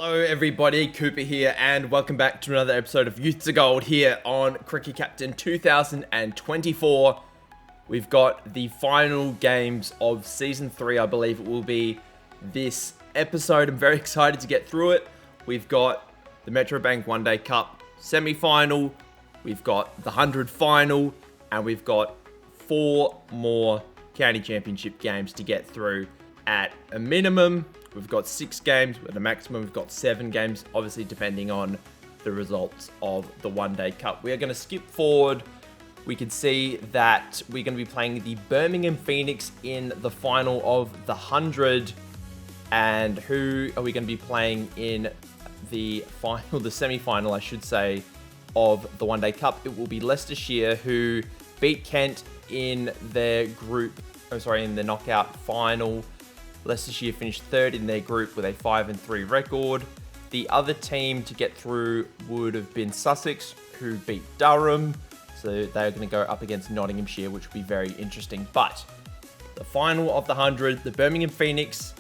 Hello everybody, Cooper here, and welcome back to another episode of Youth to Gold here on Cricket Captain 2024. We've got the final games of Season 3, I believe it will be this episode. I'm very excited to get through it. We've got the Metro Bank One Day Cup semi-final, we've got the 100 final, and we've got 4 more county championship games to get through. At a minimum, we've got 6 games. At a maximum, we've got 7 games, obviously depending on the results of the One Day Cup. We are going to skip forward. We can see that we're going to be playing the Birmingham Phoenix in the final of the 100. And who are we going to be playing in the final, the semi-final, I should say, of the One Day Cup? It will be Leicestershire, who beat Kent in their group, in the knockout final. Leicestershire finished third in their group with a 5-3 record. The other team to get through would have been Sussex, who beat Durham. So they're going to go up against Nottinghamshire, which will be very interesting. But the final of the 100, the Birmingham Phoenix,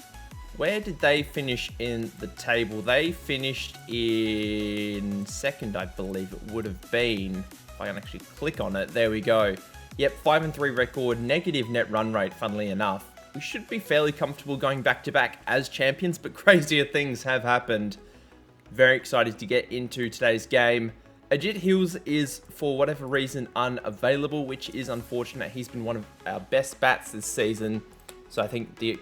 where did they finish in the table? They finished in second, I believe it would have been. If I can actually click on it, there we go. Yep, 5-3 record, negative net run rate, funnily enough. We should be fairly comfortable going back-to-back as champions, but crazier things have happened. Very excited to get into today's game. Ajit Hills is, for whatever reason, unavailable, which is unfortunate. He's been one of our best bats this season. So I think the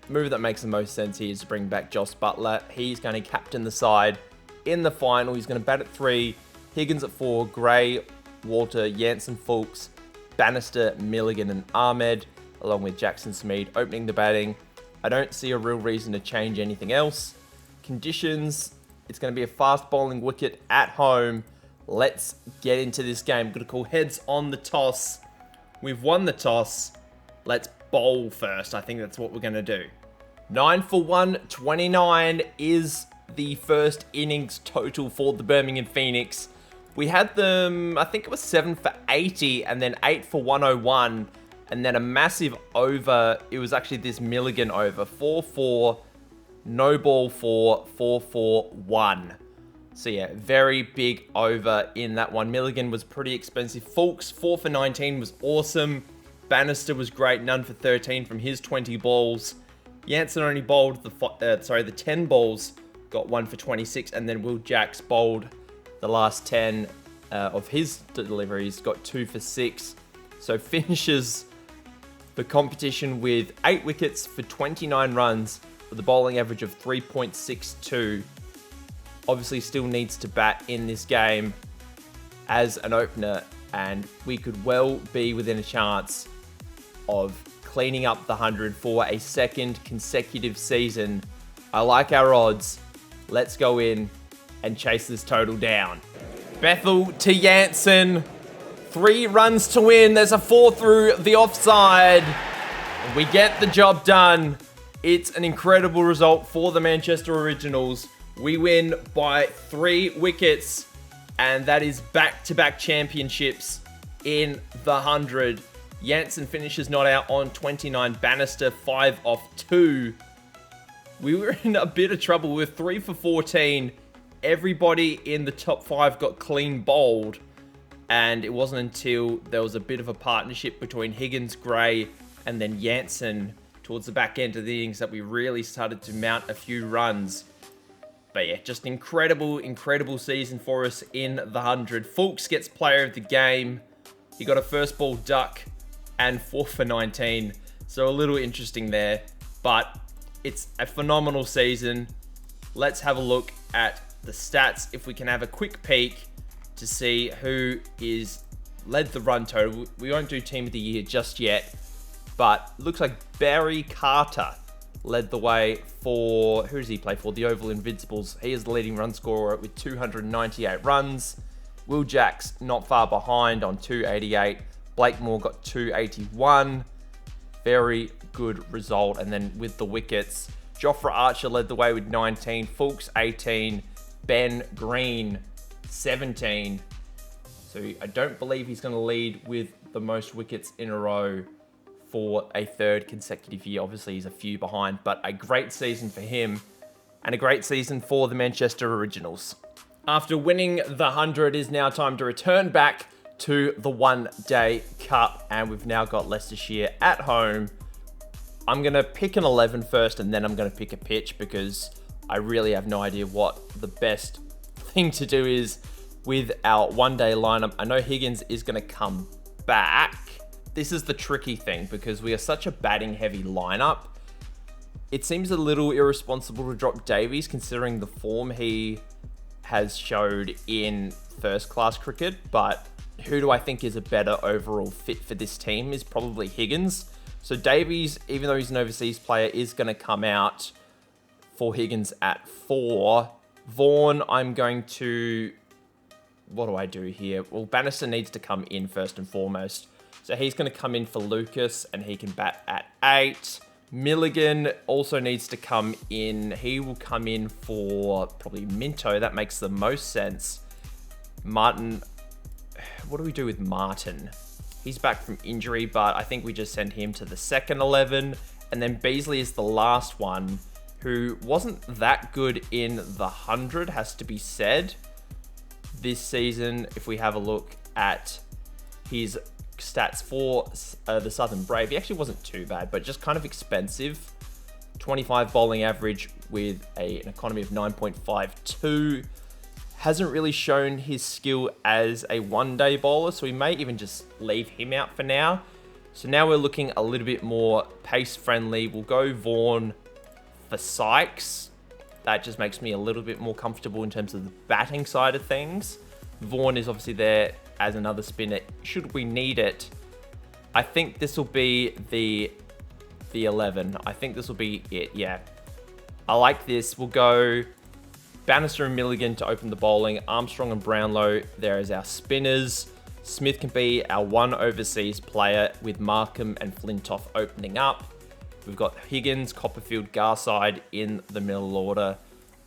move that makes the most sense here is to bring back Joss Butler. He's going to captain the side in the final. He's going to bat at 3, Higgins at 4, Gray, Walter, Jansen, Fulks, Bannister, Milligan, and Ahmed, along with Jackson Smead opening the batting. I don't see a real reason to change anything else. Conditions, it's going to be a fast bowling wicket at home. Let's get into this game. Going to call heads on the toss. We've won the toss. Let's bowl first. I think that's what we're going to do. 9 for 129 is the first innings total for the Birmingham Phoenix. We had them, I think it was 7 for 80 and then 8 for 101. And then a massive over. It was actually this Milligan over. 4-4, no ball 4, 4-4-1. So yeah, very big over in that one. Milligan was pretty expensive. Fulks, 4 for 19 was awesome. Bannister was great, none for 13 from his 20 balls. Jansen only bowled the 10 balls, got 1 for 26. And then Will Jacks bowled the last 10 of his deliveries, got 2 for 6. So finishes the competition with 8 wickets for 29 runs with a bowling average of 3.62. Obviously still needs to bat in this game as an opener, and we could well be within a chance of cleaning up the 100 for a second consecutive season. I like our odds. Let's go in and chase this total down. Bethel to Jansen. 3 runs to win. There's a 4 through the offside. We get the job done. It's an incredible result for the Manchester Originals. We win by 3 wickets, and that is back-to-back championships in the 100. Jansen finishes not out on 29. Bannister 5 off 2. We were in a bit of trouble with 3 for 14. Everybody in the top 5 got clean bowled. And it wasn't until there was a bit of a partnership between Higgins, Gray, and then Jansen towards the back end of the innings that we really started to mount a few runs. But yeah, just incredible, incredible season for us in the 100. Fulks gets player of the game. He got a first ball duck and 4 for 19. So a little interesting there. But it's a phenomenal season. Let's have a look at the stats. If we can have a quick peek to see who is led the run total. We won't do team of the year just yet, but looks like Barry Carter led the way for, who does he play for? The Oval Invincibles. He is the leading run scorer with 298 runs. Will Jacks not far behind on 288. Blake Moore got 281. Very good result. And then with the wickets, Jofra Archer led the way with 19. Fulks 18. Ben Green 17. So I don't believe he's going to lead with the most wickets in a row for a third consecutive year. Obviously, he's a few behind, but a great season for him. and a great season for the Manchester Originals. After winning the 100, it is now time to return back to the One Day Cup, and we've now got Leicestershire at home. I'm going to pick an 11 first, and then I'm going to pick a pitch because I really have no idea what the best thing to do is with our one-day lineup. I know Higgins is going to come back. This is the tricky thing because we are such a batting-heavy lineup. It seems a little irresponsible to drop Davies considering the form he has showed in first-class cricket, but who do I think is a better overall fit for this team is probably Higgins. So Davies, even though he's an overseas player, is going to come out for Higgins at 4. Vaughan, I'm going to... What do I do here? Well, Bannister needs to come in first and foremost. So he's going to come in for Lucas, and he can bat at 8. Milligan also needs to come in. He will come in for probably Minto. That makes the most sense. Martin... What do we do with Martin? He's back from injury, but I think we just send him to the second 11. And then Beasley is the last one, who wasn't that good in the 100, has to be said. This season, if we have a look at his stats for the Southern Brave, he actually wasn't too bad, but just kind of expensive. 25 bowling average with an economy of 9.52. Hasn't really shown his skill as a one-day bowler, so we may even just leave him out for now. So now we're looking a little bit more pace-friendly. We'll go Vaughan for Sykes. That just makes me a little bit more comfortable in terms of the batting side of things. Vaughan is obviously there as another spinner, should we need it. I think this will be the 11. I think this will be it, yeah. I like this. We'll go Bannister and Milligan to open the bowling. Armstrong and Brownlow there as our spinners. Smith can be our one overseas player with Markham and Flintoff opening up. We've got Higgins, Copperfield, Garside in the middle order.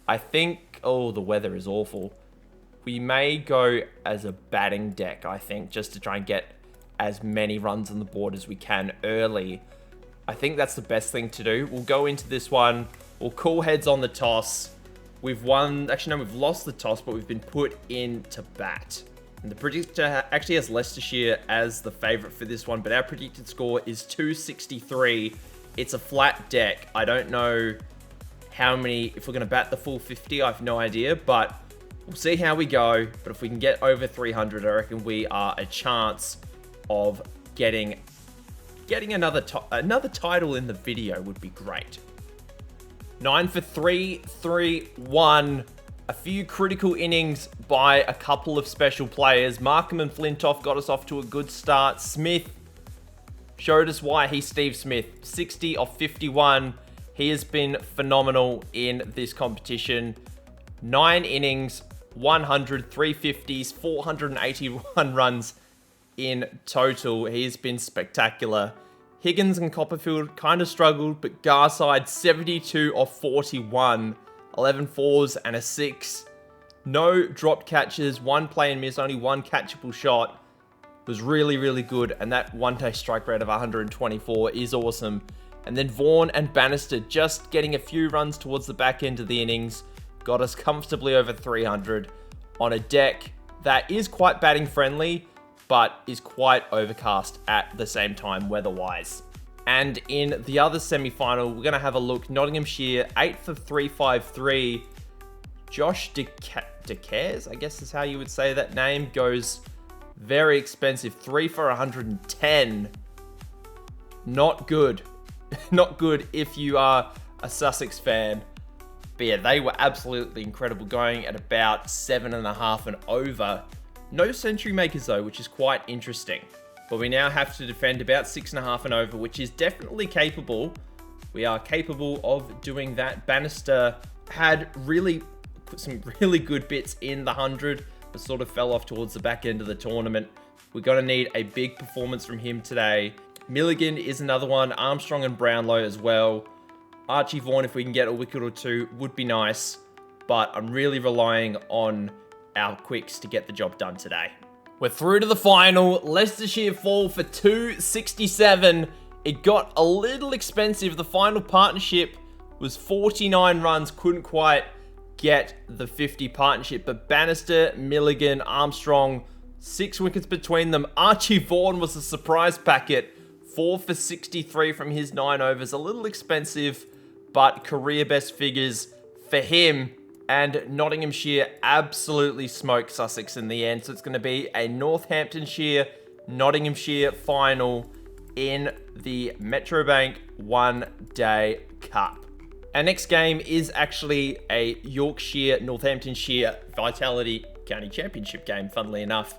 I think, oh, the weather is awful. We may go as a batting deck, I think, just to try and get as many runs on the board as we can early. I think that's the best thing to do. We'll go into this one. We'll call heads on the toss. We've won, actually no, we've lost the toss, but we've been put into bat. And the predictor actually has Leicestershire as the favourite for this one, but our predicted score is 263. It's a flat deck. I don't know how many, if we're going to bat the full 50, I have no idea, but we'll see how we go. But if we can get over 300, I reckon we are a chance of getting another title in the video would be great. 9 for 3, 3, 1. A few critical innings by a couple of special players. Markham and Flintoff got us off to a good start. Smith showed us why he's Steve Smith. 60 off 51. He has been phenomenal in this competition. 9 innings, 100, 350s, 481 runs in total. He's been spectacular. Higgins and Copperfield kind of struggled, but Garside 72 off 41, 11 fours and a 6. No dropped catches, 1 play and miss, only 1 catchable shot. Was really, really good, and that one-day strike rate of 124 is awesome. And then Vaughan and Bannister just getting a few runs towards the back end of the innings got us comfortably over 300 on a deck that is quite batting friendly, but is quite overcast at the same time weather-wise. And in the other semi-final, we're going to have a look. Nottinghamshire, 8 for 353. Josh DeCares, I guess is how you would say that name, goes very expensive. 3 for 110. Not good. Not good if you are a Sussex fan. But yeah, they were absolutely incredible, going at about 7.5 and over. No century makers though, which is quite interesting. But we now have to defend about 6.5 and over, which is definitely capable. We are capable of doing that. Bannister had some really good bits in the 100, but sort of fell off towards the back end of the tournament. We're going to need a big performance from him today. Milligan is another one. Armstrong and Brownlow as well. Archie Vaughan, if we can get a wicket or two, would be nice. But I'm really relying on our quicks to get the job done today. We're through to the final. Leicestershire fall for 267. It got a little expensive. The final partnership was 49 runs, couldn't quite get the 50 partnership, but Bannister, Milligan, Armstrong, 6 wickets between them. Archie Vaughan was a surprise packet, 4 for 63 from his 9 overs, a little expensive, but career best figures for him. And Nottinghamshire absolutely smoked Sussex in the end, so it's going to be a Northamptonshire, Nottinghamshire final in the Metrobank One Day Cup. Our next game is actually a Yorkshire, Northamptonshire Vitality County Championship game, funnily enough.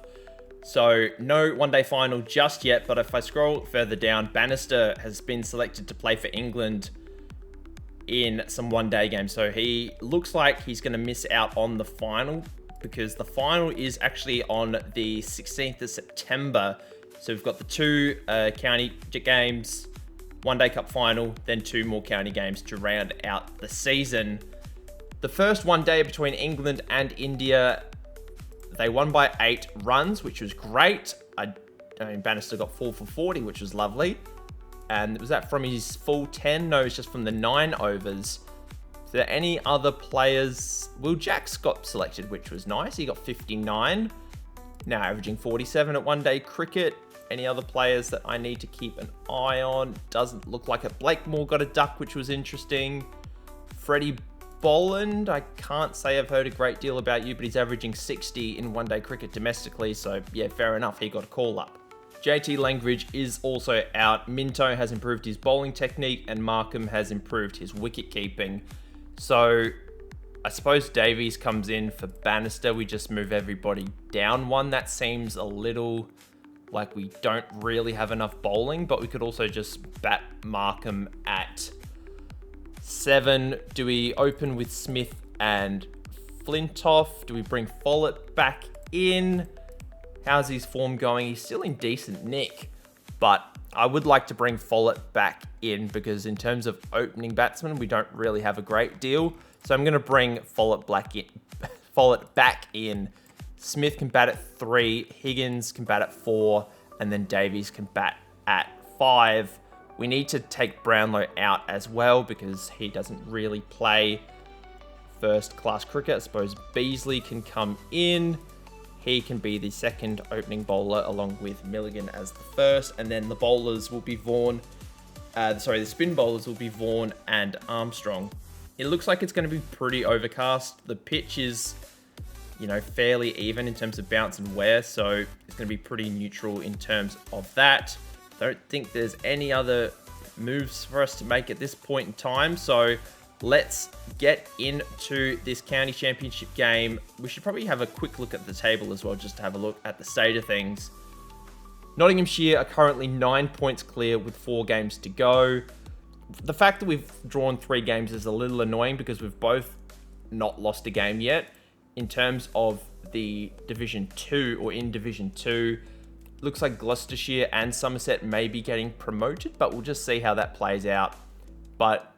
So no one-day final just yet, but if I scroll further down, Bannister has been selected to play for England in some one-day games. So he looks like he's going to miss out on the final, because the final is actually on the 16th of September. So we've got the 2 county games, one-day cup final, then 2 more county games to round out the season. The first one-day between England and India, they won by 8 runs, which was great. I mean, Bannister got 4 for 40, which was lovely. And was that from his full 10? No, it's just from the 9 overs. Is there any other players? Will Jacks got selected, which was nice. He got 59. Now averaging 47 at one-day cricket. Any other players that I need to keep an eye on? Doesn't look like it. Blakemore got a duck, which was interesting. Freddie Boland, I can't say I've heard a great deal about you, but he's averaging 60 in one-day cricket domestically. So yeah, fair enough. He got a call up. JT Langridge is also out. Minto has improved his bowling technique and Markham has improved his wicket keeping. So I suppose Davies comes in for Bannister. We just move everybody down one. That seems a little like we don't really have enough bowling, but we could also just bat Markham at 7. Do we open with Smith and Flintoff? Do we bring Follett back in? How's his form going? He's still in decent nick, but I would like to bring Follett back in because in terms of opening batsmen, we don't really have a great deal. So I'm going to bring Follett back in. Smith can bat at 3, Higgins can bat at 4, and then Davies can bat at 5. We need to take Brownlow out as well because he doesn't really play first-class cricket. I suppose Beasley can come in. He can be the second opening bowler along with Milligan as the first, and then the bowlers will be Vaughan. The spin bowlers will be Vaughan and Armstrong. It looks like it's going to be pretty overcast. The pitch is, fairly even in terms of bounce and wear, so it's going to be pretty neutral in terms of that. Don't think there's any other moves for us to make at this point in time, so let's get into this county championship game. We should probably have a quick look at the table as well, just to have a look at the state of things. Nottinghamshire are currently 9 points clear with 4 games to go. The fact that we've drawn 3 games is a little annoying because we've both not lost a game yet. In terms of the Division 2 or in Division 2, looks like Gloucestershire and Somerset may be getting promoted, but we'll just see how that plays out. But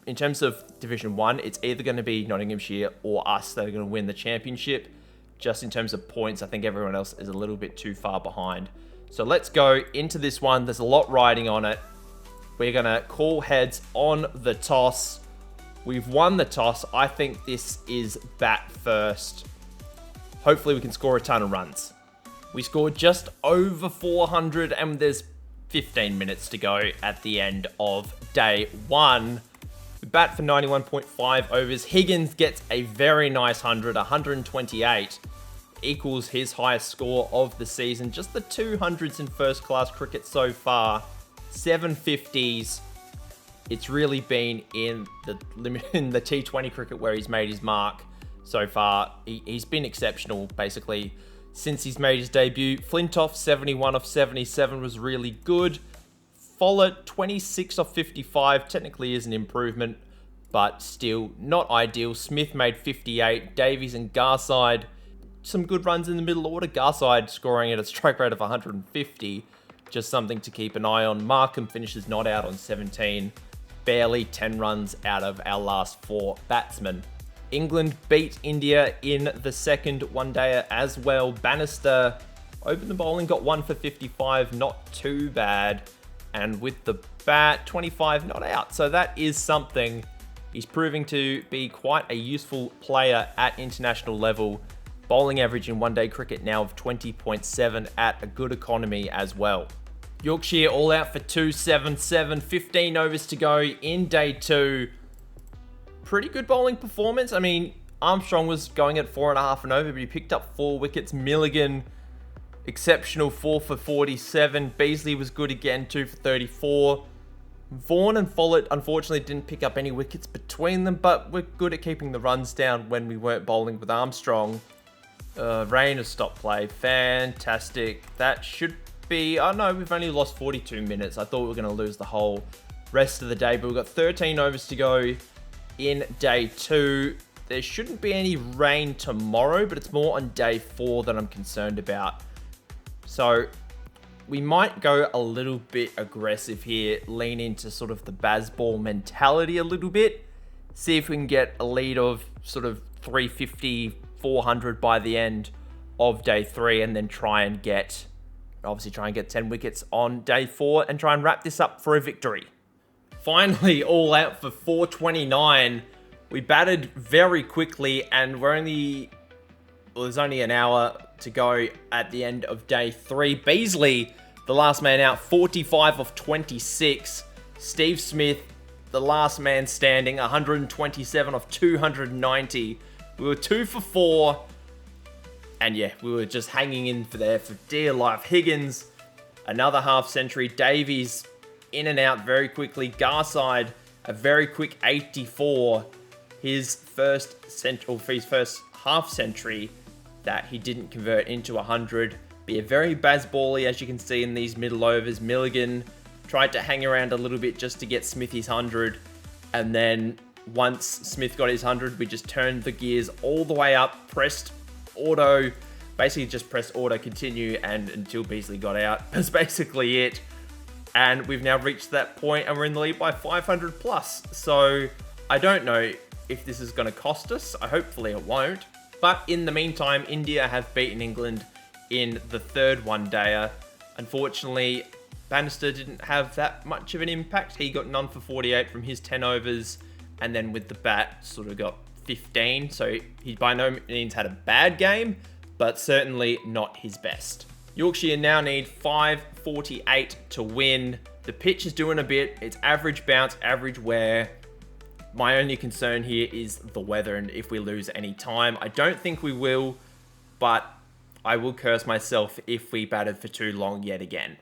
in terms of Division 1, it's either going to be Nottinghamshire or us that are going to win the championship. Just in terms of points, I think everyone else is a little bit too far behind. So let's go into this one. There's a lot riding on it. We're going to call heads on the toss. We've won the toss. I think this is bat first. Hopefully we can score a ton of runs. We scored just over 400 and there's 15 minutes to go at the end of day 1. We bat for 91.5 overs. Higgins gets a very nice 128. Equals his highest score of the season. Just the 200s in first class cricket so far. 750s. It's really been in the T20 cricket where he's made his mark so far. He's been exceptional basically since he's made his debut. Flintoff 71 off 77 was really good. Follett 26 off 55 technically is an improvement, but still not ideal. Smith made 58. Davies and Garside, some good runs in the middle order. Garside scoring at a strike rate of 150. Just something to keep an eye on. Markham finishes not out on 17. Barely 10 runs out of our last 4 batsmen. England beat India in the second one-dayer as well. Bannister opened the bowling, got 1 for 55, not too bad. And with the bat, 25 not out. So that is something. He's proving to be quite a useful player at international level. Bowling average in one-day cricket now of 20.7 at a good economy as well. Yorkshire all out for 277, 15 overs to go in day 2. Pretty good bowling performance. I mean, Armstrong was going at 4.5 and over, but he picked up 4 wickets. Milligan, exceptional, 4 for 47. Beasley was good again, 2 for 34. Vaughan and Follett unfortunately didn't pick up any wickets between them, but we're good at keeping the runs down when we weren't bowling with Armstrong. Rain has stopped play. Fantastic. That should be... Oh no, we've only lost 42 minutes. I thought we were going to lose the whole rest of the day, but we've got 13 overs to go in day 2. There shouldn't be any rain tomorrow, but it's more on day 4 that I'm concerned about. So we might go a little bit aggressive here, lean into sort of the Bazball mentality a little bit, see if we can get a lead of sort of 350, 400 by the end of day 3, and then obviously try and get 10 wickets on day 4 and try and wrap this up for a victory. Finally, all out for 429. We batted very quickly, and there's only an hour to go at the end of day 3. Beasley, the last man out, 45 of 26. Steve Smith, the last man standing, 127 of 290. We were 2 for 4. And yeah, we were just hanging in for dear life. Higgins, another half century. Davies, in and out very quickly. Garside, a very quick 84. His first half century that he didn't convert into 100. Be a very Bazball-y, as you can see in these middle overs. Milligan tried to hang around a little bit just to get Smith his 100. And then once Smith got his 100, we just turned the gears all the way up, pressed auto, basically just pressed auto continue and until Beasley got out. That's basically it. And we've now reached that point and we're in the lead by 500 plus. So I don't know if this is going to cost us. Hopefully it won't. But in the meantime, India have beaten England in the third one-dayer. Unfortunately, Bannister didn't have that much of an impact. He got none for 48 from his 10 overs. And then with the bat, sort of got 15. So he by no means had a bad game, but certainly not his best. Yorkshire now need 548 to win. The pitch is doing a bit. It's average bounce, average wear. My only concern here is the weather and if we lose any time. I don't think we will, but I will curse myself if we batted for too long yet again.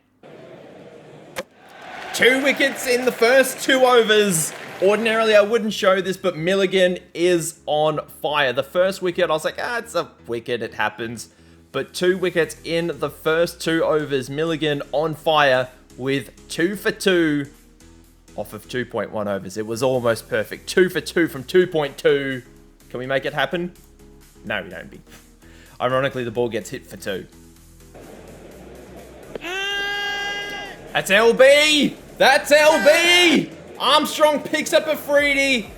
2 wickets in the first 2 overs. Ordinarily, I wouldn't show this, but Milligan is on fire. The first wicket, I was like, it's a wicket, it happens. But 2 wickets in the first 2 overs. Milligan on fire with 2 for 2 off of 2.1 overs. It was almost perfect. 2 for 2 from 2.2. Can we make it happen? No, we don't. Ironically, the ball gets hit for 2. That's LB! That's LB! Armstrong picks up a freebie.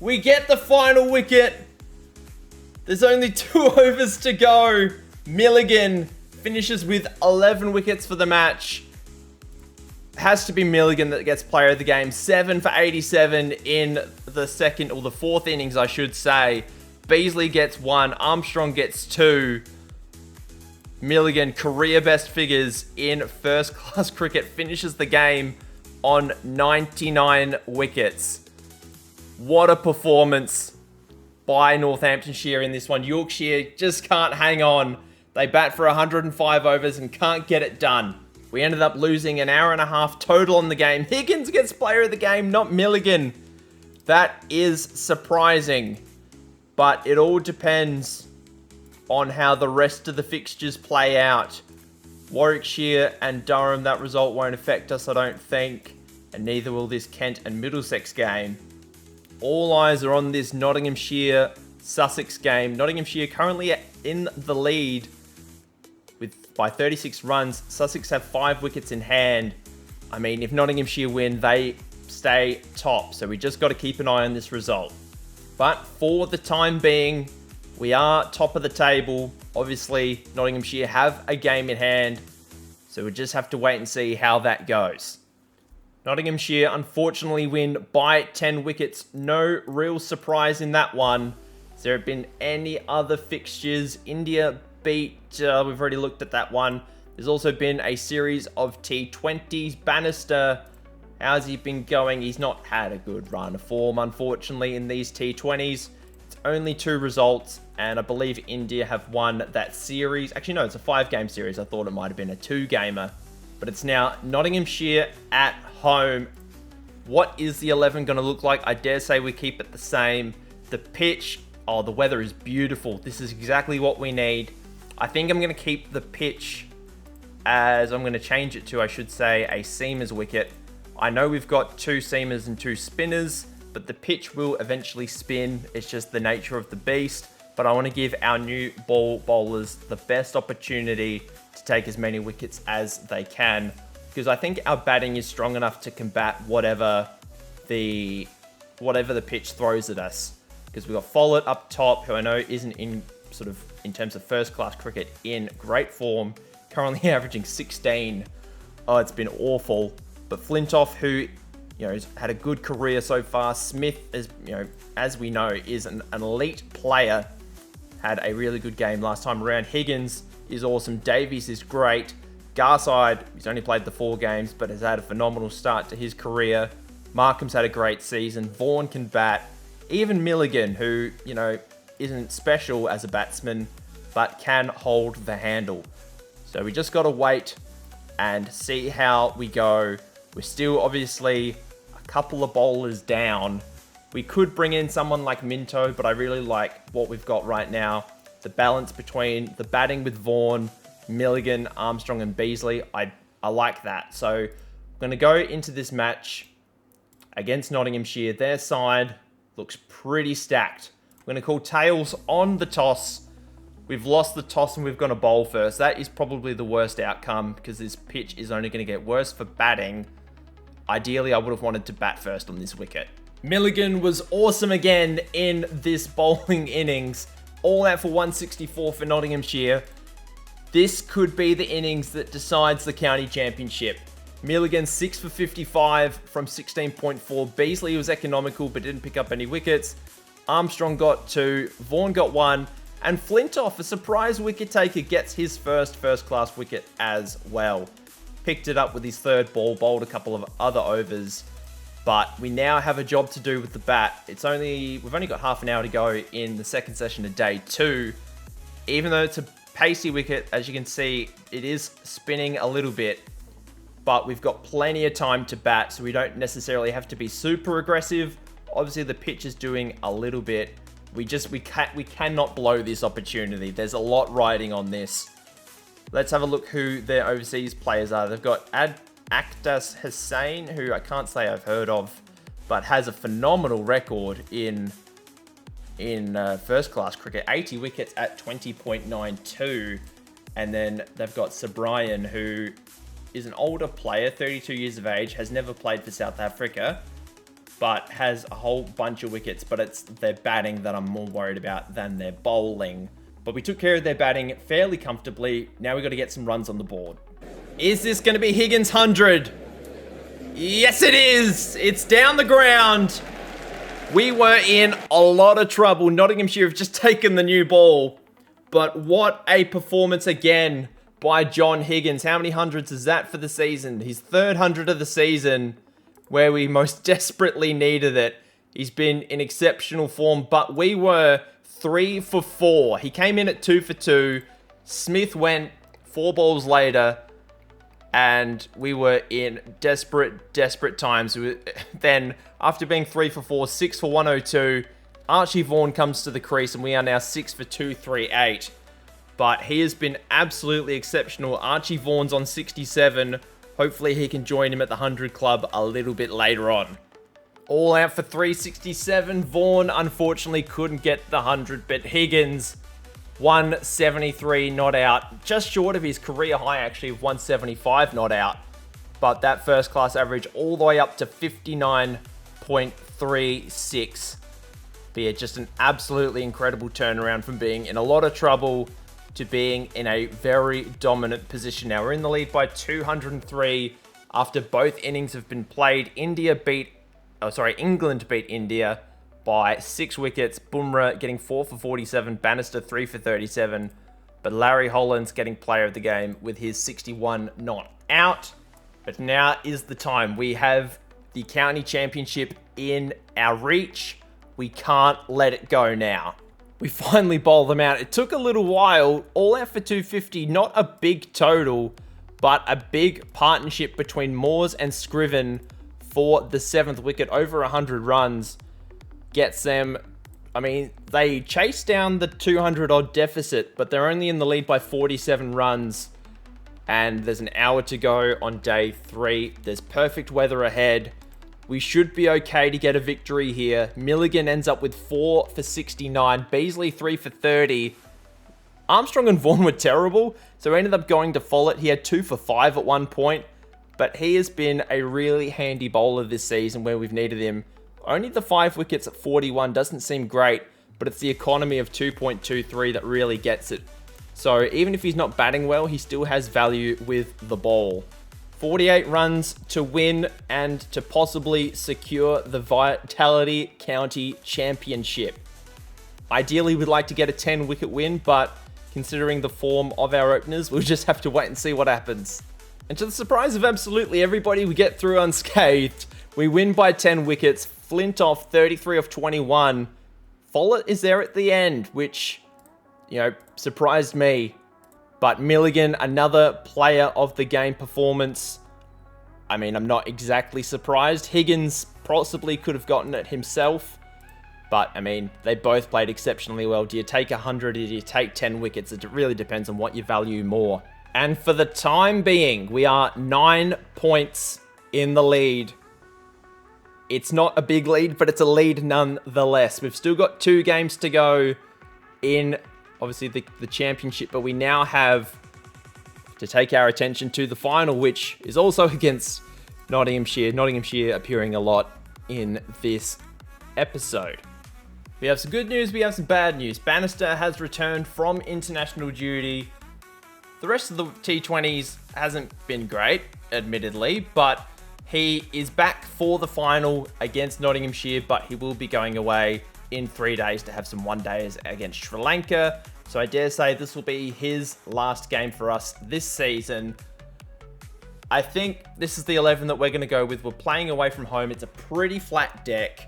We get the final wicket. There's only 2 overs to go. Milligan finishes with 11 wickets for the match. Has to be Milligan that gets player of the game. 7 for 87 in the second, or the 4th innings, I should say. Beasley gets 1. Armstrong gets 2. Milligan, career best figures in first class cricket, finishes the game on 99 wickets. What a performance by Northamptonshire in this one. Yorkshire just can't hang on. They bat for 105 overs and can't get it done. We ended up losing an hour and a half total on the game. Higgins gets player of the game, not Milligan. That is surprising. But it all depends on how the rest of the fixtures play out. Warwickshire and Durham, that result won't affect us, I don't think. And neither will this Kent and Middlesex game. All eyes are on this Nottinghamshire-Sussex game. Nottinghamshire currently in the lead by 36 runs. Sussex have 5 wickets in hand. I mean, if Nottinghamshire win, they stay top. So we just got to keep an eye on this result. But for the time being, we are top of the table. Obviously, Nottinghamshire have a game in hand. So we just have to wait and see how that goes. Nottinghamshire unfortunately win by 10 wickets. No real surprise in that one. Has there been any other fixtures? India beat, we've already looked at that one. There's also been a series of T20s. Bannister, how's he been going? He's not had a good run of form, unfortunately, in these T20s. It's only 2 results, and I believe India have won that series. Actually, no, it's a 5-game series. I thought it might have been a 2-gamer. But it's now Nottinghamshire at home. What is the 11 going to look like? I dare say we keep it the same. The pitch, oh, the weather is beautiful. This is exactly what we need. I think I'm going to keep the pitch as, I'm going to change it to, I should say, a seamer's wicket. I know we've got 2 seamers and 2 spinners, but the pitch will eventually spin. It's just the nature of the beast. But I want to give our new ball bowlers the best opportunity to take as many wickets as they can, because I think our batting is strong enough to combat whatever the pitch throws at us. Because we've got Follett up top, who I know isn't in terms of first class cricket in great form, currently averaging 16. Oh, it's been awful. But Flintoff, who has had a good career so far. Smith, as we know, is an elite player. Had a really good game last time around. Higgins is awesome. Davies is great. Garside, he's only played the 4 games, but has had a phenomenal start to his career. Markham's had a great season. Vaughan can bat. Even Milligan, who, isn't special as a batsman, but can hold the handle. So we just got to wait and see how we go. We're still obviously a couple of bowlers down. We could bring in someone like Minto, but I really like what we've got right now. The balance between the batting with Vaughan, Milligan, Armstrong, and Beasley, I like that. So I'm going to go into this match against Nottinghamshire. Their side looks pretty stacked. We're going to call tails on the toss. We've lost the toss and we've got to bowl first. That is probably the worst outcome because this pitch is only going to get worse for batting. Ideally, I would have wanted to bat first on this wicket. Milligan was awesome again in this bowling innings. All out for 164 for Nottinghamshire. This could be the innings that decides the county championship. Milligan 6 for 55 from 16.4. Beasley was economical but didn't pick up any wickets. Armstrong got 2. Vaughan got 1. And Flintoff, a surprise wicket taker, gets his first class wicket as well. Picked it up with his 3rd ball, bowled a couple of other overs. But we now have a job to do with the bat. We've only got half an hour to go in the second session of day 2. Even though it's a pacey wicket, as you can see, it is spinning a little bit. But we've got plenty of time to bat, so we don't necessarily have to be super aggressive. Obviously, the pitch is doing a little bit. We cannot blow this opportunity. There's a lot riding on this. Let's have a look who their overseas players are. They've got Akdas Hussain, who I can't say I've heard of, but has a phenomenal record in first class cricket. 80 wickets at 20.92. And then they've got Sabrian, who is an older player, 32 years of age, has never played for South Africa, but has a whole bunch of wickets. But it's their batting that I'm more worried about than their bowling. But we took care of their batting fairly comfortably. Now we've got to get some runs on the board. Is this going to be Higgins' 100? Yes, it is. It's down the ground. We were in a lot of trouble. Nottinghamshire have just taken the new ball. But what a performance again by John Higgins. How many hundreds is that for the season? His 3rd 100 of the season, where we most desperately needed it. He's been in exceptional form, but we were 3 for 4. He came in at 2 for 2. Smith went 4 balls later, and we were in desperate times. Then, after being 3 for 4, 6 for 102, Archie Vaughan comes to the crease, and we are now 6 for 238. But he has been absolutely exceptional. Archie Vaughan's on 67. Hopefully he can join him at the 100 club a little bit later on. All out for 367. Vaughan unfortunately couldn't get the 100, but Higgins 173 not out. Just short of his career high actually of 175 not out. But that first class average all the way up to 59.36. But yeah, just an absolutely incredible turnaround from being in a lot of trouble to being in a very dominant position. Now we're in the lead by 203. after both innings have been played. England beat India by 6 wickets. Bumrah getting 4 for 47, Bannister 3 for 37. But Larry Hollands getting player of the game with his 61 not out. But now is the time. We have the county championship in our reach. We can't let it go now. We finally bowled them out. It took a little while. All out for 250. Not a big total, but a big partnership between Moores and Scriven for the 7th wicket. Over 100 runs gets them. I mean, they chased down the 200-odd deficit, but they're only in the lead by 47 runs. And there's an hour to go on day 3. There's perfect weather ahead. We should be okay to get a victory here. Milligan ends up with 4 for 69. Beasley 3 for 30. Armstrong and Vaughan were terrible, so he ended up going to Follett. He had 2 for 5 at one point, but he has been a really handy bowler this season where we've needed him. Only the 5 wickets at 41 doesn't seem great, but it's the economy of 2.23 that really gets it. So even if he's not batting well, he still has value with the ball. 48 runs to win and to possibly secure the Vitality County Championship. Ideally, we'd like to get a 10-wicket win, but considering the form of our openers, we'll just have to wait and see what happens. And to the surprise of absolutely everybody, we get through unscathed. We win by 10 wickets. Flintoff, 33 of 21. Follett is there at the end, which, surprised me. But Milligan, another player of the game performance. I mean, I'm not exactly surprised. Higgins possibly could have gotten it himself. But, I mean, they both played exceptionally well. Do you take 100 or do you take 10 wickets? It really depends on what you value more. And for the time being, we are 9 points in the lead. It's not a big lead, but it's a lead nonetheless. We've still got 2 games to go in, obviously, the championship. But we now have to take our attention to the final, which is also against Nottinghamshire. Nottinghamshire appearing a lot in this episode. We have some good news, we have some bad news. Bannister has returned from international duty. The rest of the T20s hasn't been great, admittedly, but he is back for the final against Nottinghamshire, but he will be going away in 3 days to have some one-days against Sri Lanka. So I dare say this will be his last game for us this season. I think this is the 11 that we're going to go with. We're playing away from home. It's a pretty flat deck.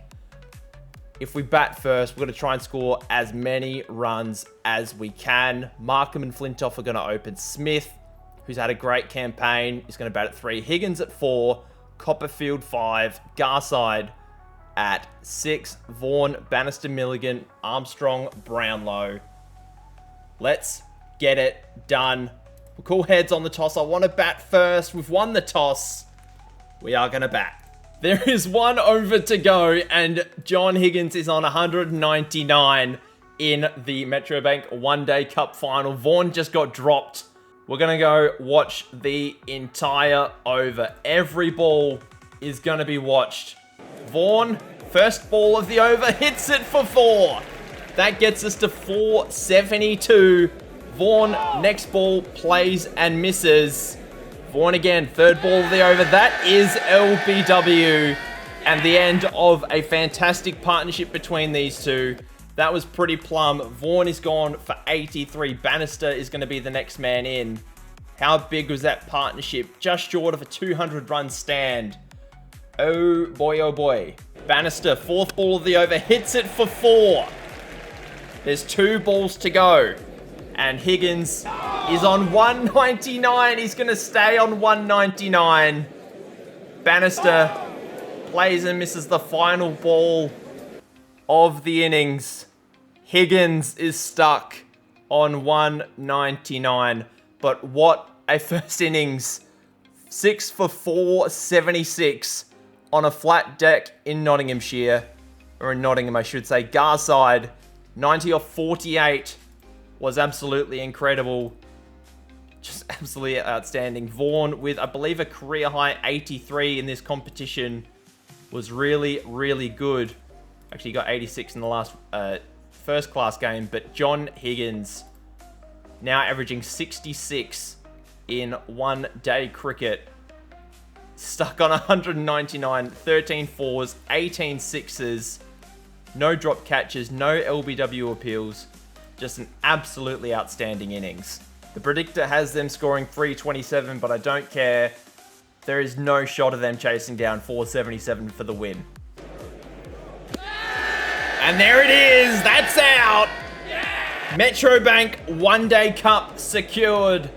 If we bat first, we're going to try and score as many runs as we can. Markham and Flintoff are going to open. Smith, who's had a great campaign, is going to bat at 3. Higgins at 4. Copperfield 5. Garside at 6. Vaughan, Bannister, Milligan, Armstrong, Brownlow. Let's get it done. We'll call heads on the toss. I want to bat first. We've won the toss. We are going to bat. There is 1 over to go, and John Higgins is on 199 in the Metrobank One Day Cup final. Vaughan just got dropped. We're going to go watch the entire over. Every ball is going to be watched. Vaughan, first ball of the over, hits it for 4. That gets us to 472. Vaughan, next ball, plays and misses. Vaughan again, third ball of the over. That is LBW. And the end of a fantastic partnership between these two. That was pretty plum. Vaughan is gone for 83. Bannister is going to be the next man in. How big was that partnership? Just short of a 200-run stand. Oh boy. Bannister, fourth ball of the over, hits it for 4. There's 2 balls to go. And Higgins is on 199. He's going to stay on 199. Bannister plays and misses the final ball of the innings. Higgins is stuck on 199. But what a first innings. 6 for 476 on a flat deck in Nottinghamshire. Or in Nottingham, I should say. Garside, 90 off 48. Was absolutely incredible. Just absolutely outstanding. Vaughan with, I believe, a career high 83 in this competition was really, really good. Actually, he got 86 in the last first class game. But John Higgins now averaging 66 in one-day cricket. stuck on 199, 13 fours, 18 sixes, no drop catches, no LBW appeals. Just an absolutely outstanding innings. The predictor has them scoring 327, but I don't care. There is no shot of them chasing down 477 for the win. And there it is. That's out. Metrobank One Day Cup secured.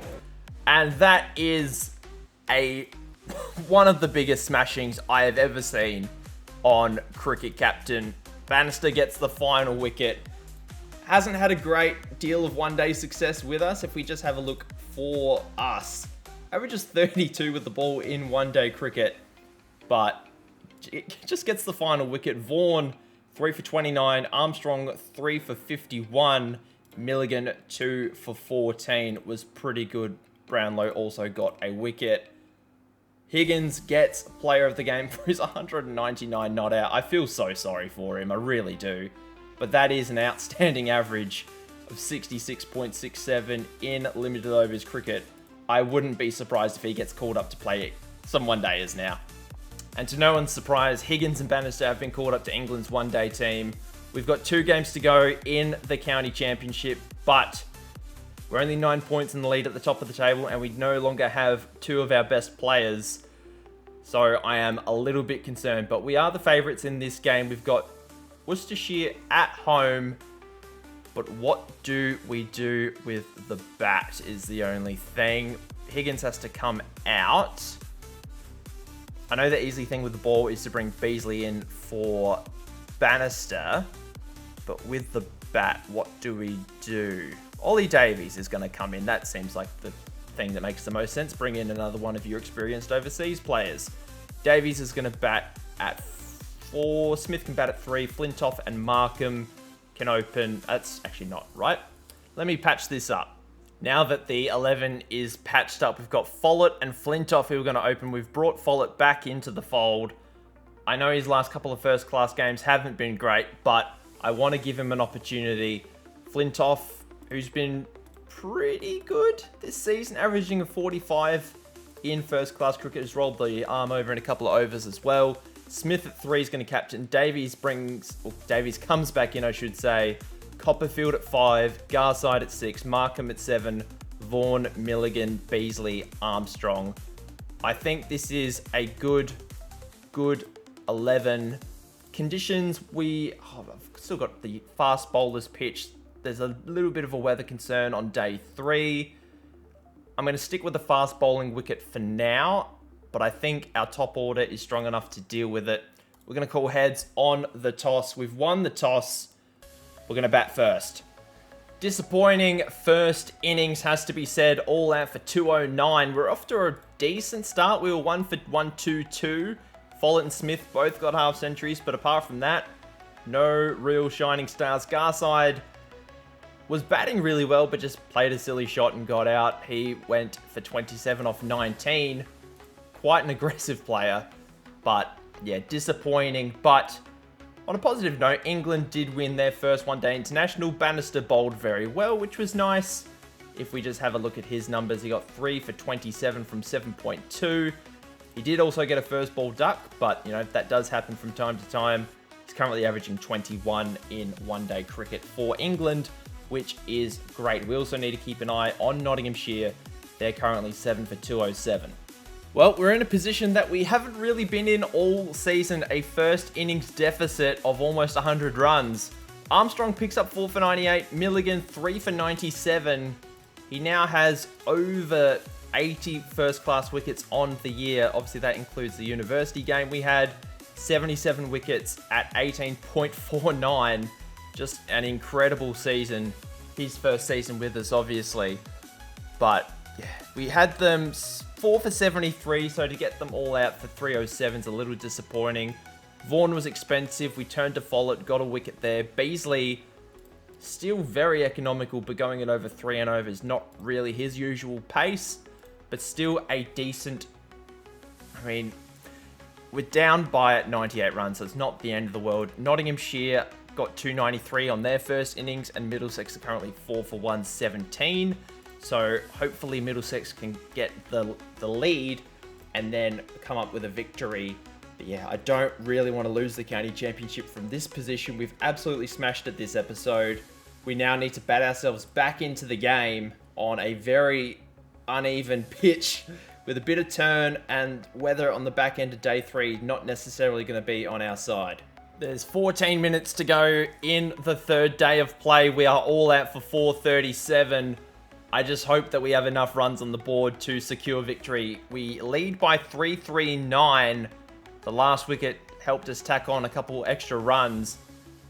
And that is one of the biggest smashings I have ever seen on Cricket Captain. Bannister gets the final wicket. Hasn't had a great deal of one-day success with us. If we just have a look for us, averages 32 with the ball in one-day cricket, but it just gets the final wicket. Vaughan, 3 for 29. Armstrong, 3 for 51. Milligan, 2 for 14. Was pretty good. Brownlow also got a wicket. Higgins gets player of the game for his 199 not out. I feel so sorry for him. I really do. But that is an outstanding average of 66.67 in limited overs cricket. I wouldn't be surprised if he gets called up to play some one-dayers now. And to no one's surprise, Higgins and Bannister have been called up to England's one-day team. We've got 2 games to go in the county championship, but we're only 9 points in the lead at the top of the table, and we no longer have 2 of our best players. So I am a little bit concerned, but we are the favourites in this game. We've got Worcestershire at home, but what do we do with the bat is the only thing. Higgins has to come out. I know the easy thing with the ball is to bring Beasley in for Bannister, but with the bat, what do we do? Ollie Davies is going to come in. That seems like the thing that makes the most sense. Bring in another one of your experienced overseas players. Davies is going to bat at 4. Smith can bat at 3. Flintoff and Markham can open. That's actually not right. Let me patch this up. Now that the 11 is patched up, we've got Follett and Flintoff who are going to open. We've brought Follett back into the fold. I know his last couple of first-class games haven't been great, but I want to give him an opportunity. Flintoff, who's been pretty good this season, averaging a 45 in first-class cricket, has rolled the arm over in a couple of overs as well. Smith at 3 is going to captain. Davies comes back in, I should say. Copperfield at 5. Garside at 6. Markham at 7. Vaughan, Milligan, Beasley, Armstrong. I think this is a good 11. Conditions, I've still got the fast bowlers pitch. There's a little bit of a weather concern on day 3. I'm going to stick with the fast bowling wicket for now, but I think our top order is strong enough to deal with it. We're going to call heads on the toss. We've won the toss. We're going to bat first. Disappointing first innings has to be said. All out for 209. We're off to a decent start. We were 1 for 122. Follett and Smith both got half centuries, but apart from that, no real shining stars. Garside was batting really well, but just played a silly shot and got out. He went for 27 off 19. Quite an aggressive player, but yeah, disappointing. But on a positive note, England did win their first one-day international. Bannister bowled very well, which was nice. If we just have a look at his numbers, he got 3 for 27 from 7.2. He did also get a first ball duck, but you know, that does happen from time to time. He's currently averaging 21 in one-day cricket for England, which is great. We also need to keep an eye on Nottinghamshire. They're currently 7 for 207. Well, we're in a position that we haven't really been in all season, a first innings deficit of almost 100 runs. Armstrong picks up 4 for 98, Milligan 3 for 97. He now has over 80 first-class wickets on the year. Obviously, that includes the university game we had. 77 wickets at 18.49. Just an incredible season. His first season with us, obviously. But yeah, we had them 4 for 73, so to get them all out for 307 is a little disappointing. Vaughan was expensive. We turned to Follett, got a wicket there. Beasley, still very economical, but going at over 3 and over is not really his usual pace, but still a decent... I mean, we're down by 98 runs, so it's not the end of the world. Nottinghamshire got 293 on their first innings, and Middlesex are currently 4 for 117. So hopefully Middlesex can get the lead and then come up with a victory. But yeah, I don't really want to lose the county championship from this position. We've absolutely smashed it this episode. We now need to bat ourselves back into the game on a very uneven pitch with a bit of turn and weather on the back end of day 3 not necessarily going to be on our side. There's 14 minutes to go in the third day of play. We are all out for 437. I just hope that we have enough runs on the board to secure victory. We lead by 339. The last wicket helped us tack on a couple extra runs.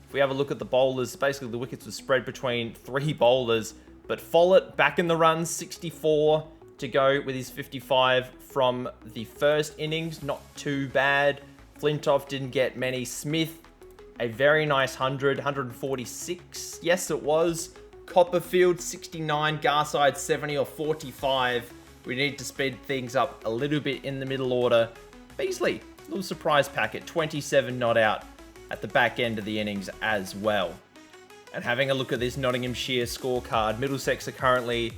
If we have a look at the bowlers, basically the wickets were spread between 3 bowlers. But Follett back in the runs, 64 to go with his 55 from the first innings. Not too bad. Flintoff didn't get many. Smith, a very nice 100, 146. Yes, it was. Copperfield, 69. Garside, 70 or 45. We need to speed things up a little bit in the middle order. Beasley, little surprise packet, 27 not out at the back end of the innings as well. And having a look at this Nottinghamshire scorecard, Middlesex are currently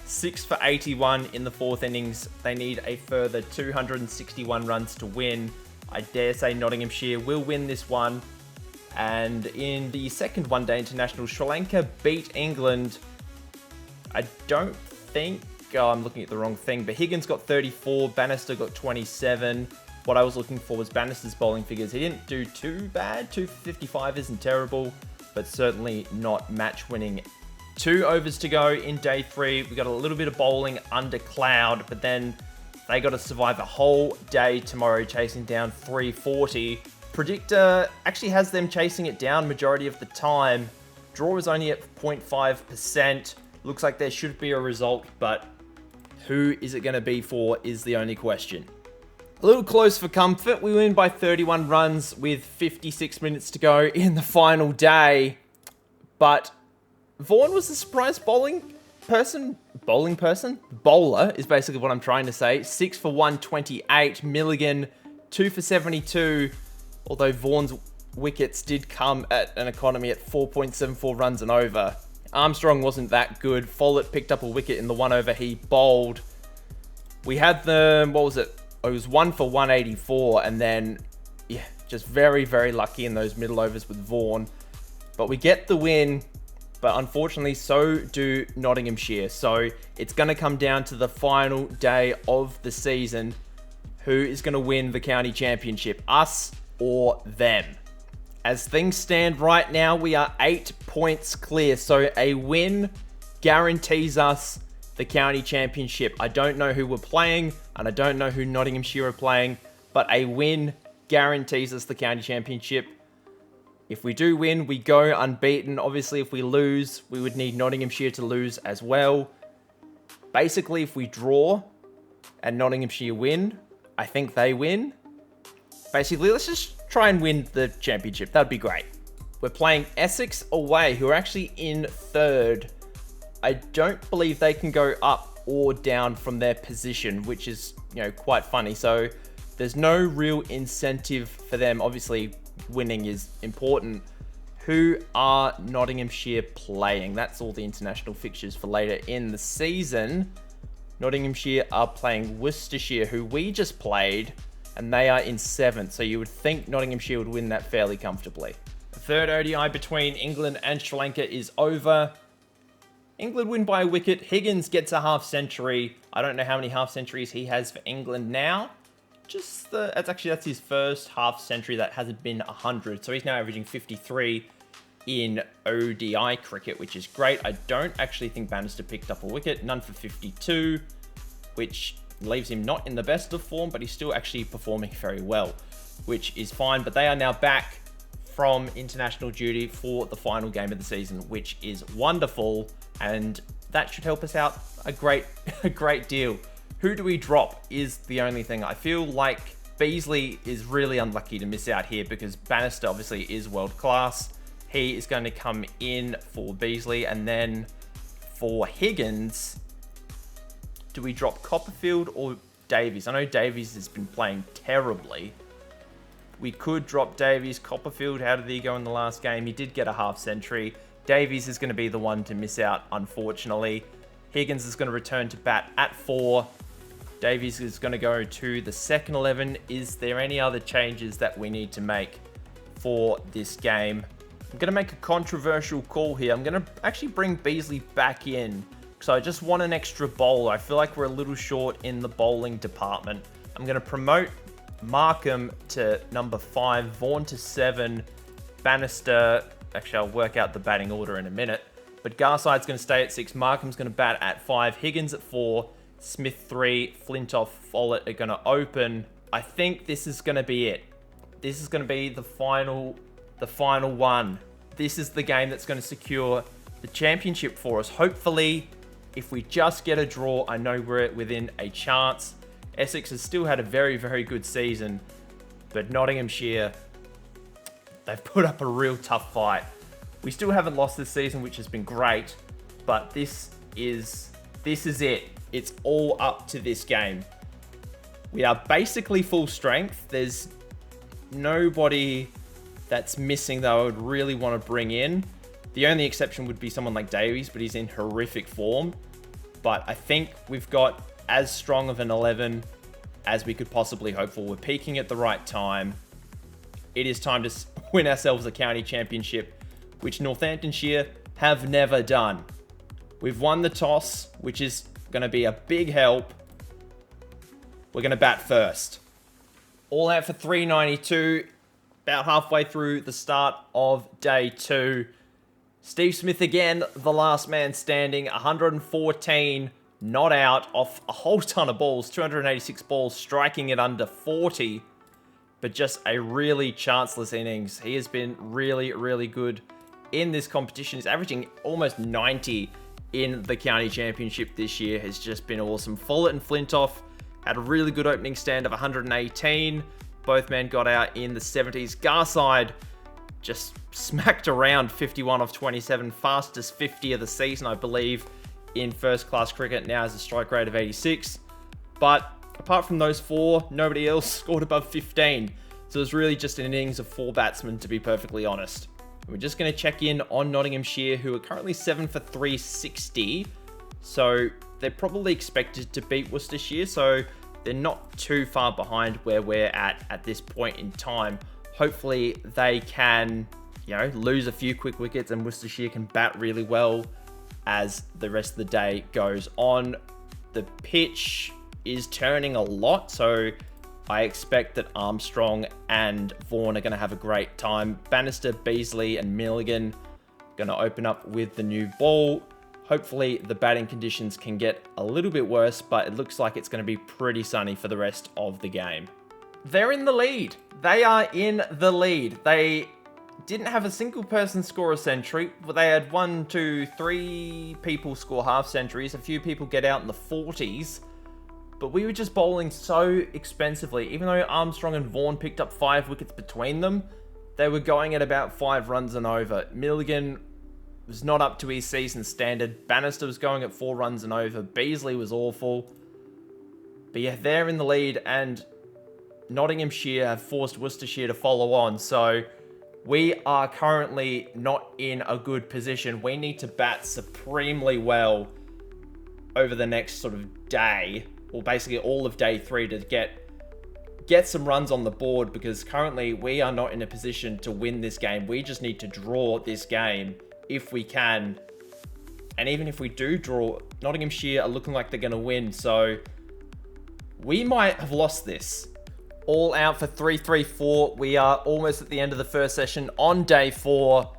6 for 81 in the 4th innings. They need a further 261 runs to win. I dare say Nottinghamshire will win this one. And in the second one-day international, Sri Lanka beat England. I don't think... Oh, I'm looking at the wrong thing. But Higgins got 34. Bannister got 27. What I was looking for was Bannister's bowling figures. He didn't do too bad. 255 isn't terrible, but certainly not match-winning. 2 overs to go in day 3. We got a little bit of bowling under cloud, but then they got to survive a whole day tomorrow chasing down 340. Predictor actually has them chasing it down majority of the time. Draw is only at 0.5%. Looks like there should be a result, but who is it going to be for is the only question. A little close for comfort. We win by 31 runs with 56 minutes to go in the final day. But Vaughan was the surprise bowler is basically what I'm trying to say. 6 for 128. Milligan, 2 for 72. Although Vaughan's wickets did come at an economy at 4.74 runs and over. Armstrong wasn't that good. Follett picked up a wicket in the 1 over he bowled. We had the, what was it? It was 1 for 184, and then, yeah, just very, very lucky in those middle overs with Vaughan. But we get the win, but unfortunately, so do Nottinghamshire. So it's going to come down to the final day of the season. Who is going to win the county championship, us or them? As things stand right now, we are 8 points clear. So a win guarantees us the county championship. I don't know who we're playing, and I don't know who Nottinghamshire are playing, but a win guarantees us the county championship. If we do win, we go unbeaten. Obviously, if we lose, we would need Nottinghamshire to lose as well. Basically, if we draw and Nottinghamshire win, I think they win. Basically, let's just try and win the championship. That'd be great. We're playing Essex away, who are actually in 3rd. I don't believe they can go up or down from their position, which is, quite funny. So there's no real incentive for them. Obviously, winning is important. Who are Nottinghamshire playing? That's all the international fixtures for later in the season. Nottinghamshire are playing Worcestershire, who we just played, and they are in 7th. So you would think Nottinghamshire would win that fairly comfortably. The third ODI between England and Sri Lanka is over. England win by a wicket. Higgins gets a half century. I don't know how many half centuries he has for England now. That's his first half century that hasn't been 100. So he's now averaging 53 in ODI cricket, which is great. I don't actually think Bannister picked up a wicket. None for 52, which leaves him not in the best of form, but he's still actually performing very well, which is fine. But they are now back from international duty for the final game of the season, which is wonderful. And that should help us out a great deal. Who do we drop is the only thing. I feel like Beasley is really unlucky to miss out here because Bannister obviously is world class. He is going to come in for Beasley. And then for Higgins, do we drop Copperfield or Davies? I know Davies has been playing terribly. We could drop Davies. Copperfield, how did he go in the last game? He did get a half century. Davies is going to be the one to miss out, unfortunately. Higgins is going to return to bat at 4. Davies is going to go to the second 11. Is there any other changes that we need to make for this game? I'm going to make a controversial call here. I'm going to actually bring Beasley back in because I just want an extra bowler. I feel like we're a little short in the bowling department. I'm going to promote Markham to number 5, Vaughan to 7, Bannister. Actually, I'll work out the batting order in a minute. But Garside's going to stay at 6. Markham's going to bat at 5. Higgins at 4. Smith 3. Flintoff, Follett are going to open. I think this is going to be it. This is going to be the final one. This is the game that's going to secure the championship for us. Hopefully, if we just get a draw, I know we're within a chance. Essex has still had a very, very good season. But Nottinghamshire, they've put up a real tough fight. We still haven't lost this season, which has been great, but this is it. It's all up to this game. We are basically full strength. There's nobody that's missing that I would really want to bring in. The only exception would be someone like Davies, but he's in horrific form. But I think we've got as strong of an 11 as we could possibly hope for. We're peaking at the right time. It is time to win ourselves a county championship, which Northamptonshire have never done. We've won the toss, which is going to be a big help. We're going to bat first. All out for 392, about halfway through the start of day 2. Steve Smith again, the last man standing, 114 not out off a whole ton of balls, 286 balls, striking it under 40. But just a really chanceless innings. He has been really, really good in this competition. He's averaging almost 90 in the county championship this year. Has just been awesome. Follett and Flintoff had a really good opening stand of 118. Both men got out in the 70s. Garside just smacked around 51 off 27. Fastest 50 of the season, I believe, in first class cricket. Now has a strike rate of 86. But apart from those 4, nobody else scored above 15. So it's really just an innings of 4 batsmen, to be perfectly honest. We're just going to check in on Nottinghamshire, who are currently 7 for 360. So they're probably expected to beat Worcestershire. So they're not too far behind where we're at this point in time. Hopefully they can, lose a few quick wickets and Worcestershire can bat really well as the rest of the day goes on. The pitch is turning a lot, so I expect that Armstrong and Vaughan are going to have a great time. Bannister, Beasley and Milligan going to open up with the new ball. Hopefully the batting conditions can get a little bit worse, but it looks like it's going to be pretty sunny for the rest of the game. They're in the lead. They are in the lead. They didn't have a single person score a century, but they had 1, 2, 3 people score half centuries. A few people get out in the 40s. But we were just bowling so expensively. Even though Armstrong and Vaughan picked up 5 wickets between them, they were going at about 5 runs and over. Milligan was not up to his season standard. Bannister was going at 4 runs and over. Beasley was awful. But yeah, they're in the lead, and Nottinghamshire have forced Worcestershire to follow on. So we are currently not in a good position. We need to bat supremely well over the next sort of day, or basically all of day 3, to get some runs on the board, because currently we are not in a position to win this game. We just need to draw this game if we can. And even if we do draw, Nottinghamshire are looking like they're going to win. So we might have lost this. All out for 3-3-4. We are almost at the end of the first session on day 4.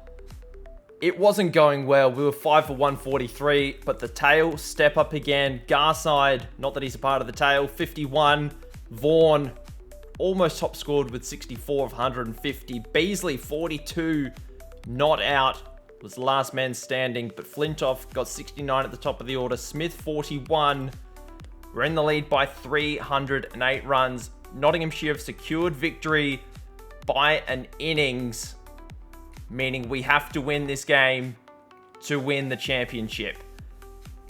It wasn't going well. We were 5 for 143, but the tail step up again. Garside, not that he's a part of the tail, 51. Vaughan almost top scored with 64 of 150. Beasley, 42, not out, was the last man standing, but Flintoff got 69 at the top of the order. Smith, 41. We're in the lead by 308 runs. Nottinghamshire have secured victory by an innings, meaning we have to win this game to win the championship.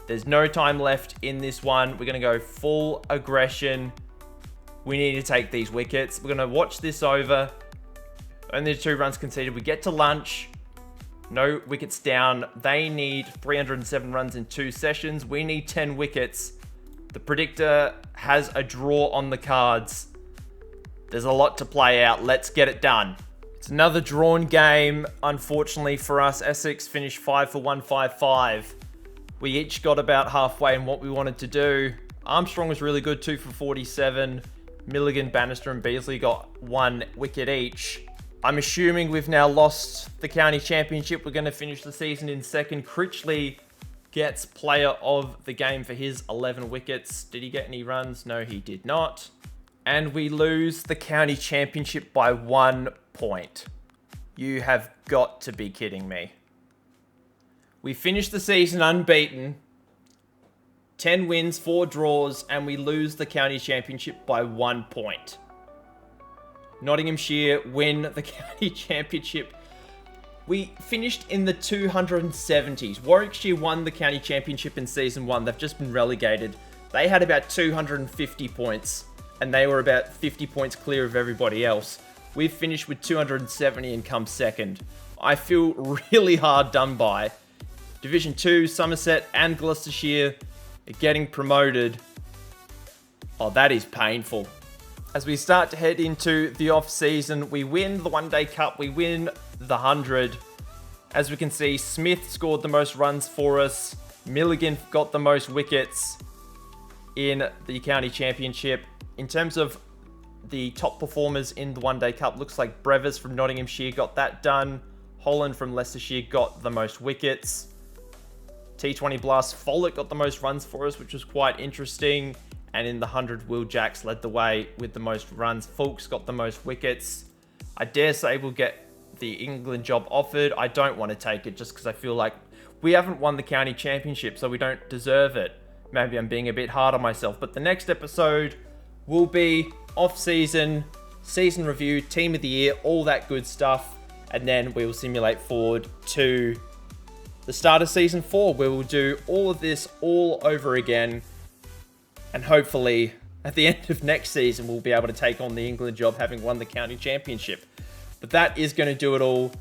There's no time left in this one. We're going to go full aggression. We need to take these wickets. We're going to watch this over. Only 2 runs conceded. We get to lunch. No wickets down. They need 307 runs in 2 sessions. We need 10 wickets. The predictor has a draw on the cards. There's a lot to play out. Let's get it done. It's another drawn game, unfortunately for us. Essex finished 5 for 155. We each got about halfway in what we wanted to do. Armstrong was really good, 2 for 47. Milligan, Bannister and Beasley got 1 wicket each. I'm assuming we've now lost the county championship. We're going to finish the season in second. Critchley gets player of the game for his 11 wickets. Did he get any runs? No, he did not. And we lose the county championship by 1 point. You have got to be kidding me. We finished the season unbeaten. 10 wins, 4 draws, and we lose the county championship by 1 point. Nottinghamshire win the county championship. We finished in the 270s. Warwickshire won the county championship in season 1. They've just been relegated. They had about 250 points, and they were about 50 points clear of everybody else. We've finished with 270 and come second. I feel really hard done by. Division 2, Somerset and Gloucestershire are getting promoted. Oh, that is painful. As we start to head into the off-season, we win the One Day Cup, we win the 100. As we can see, Smith scored the most runs for us. Milligan got the most wickets in the county championship. In terms of the top performers in the One Day Cup, looks like Brevis from Nottinghamshire got that done. Holland from Leicestershire got the most wickets. T20 Blast, Follett got the most runs for us, which was quite interesting. And in the 100, Will Jacks led the way with the most runs. Fulks got the most wickets. I dare say we'll get the England job offered. I don't want to take it just because I feel like we haven't won the county championship, so we don't deserve it. Maybe I'm being a bit hard on myself. But the next episode will be off-season, season review, team of the year, all that good stuff. And then we will simulate forward to the start of season 4, where we'll do all of this all over again. And hopefully, at the end of next season, we'll be able to take on the England job, having won the county championship. But that is going to do it all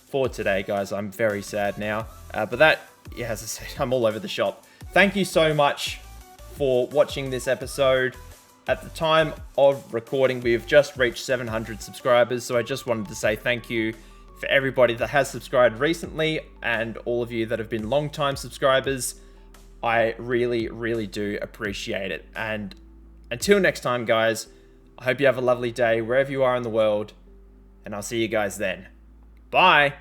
for today, guys. I'm very sad now. But that, yeah, as I said, I'm all over the shop. Thank you so much for watching this episode. At the time of recording, we've just reached 700 subscribers. So I just wanted to say thank you for everybody that has subscribed recently and all of you that have been long-time subscribers. I really, really do appreciate it. And until next time, guys, I hope you have a lovely day wherever you are in the world. And I'll see you guys then. Bye.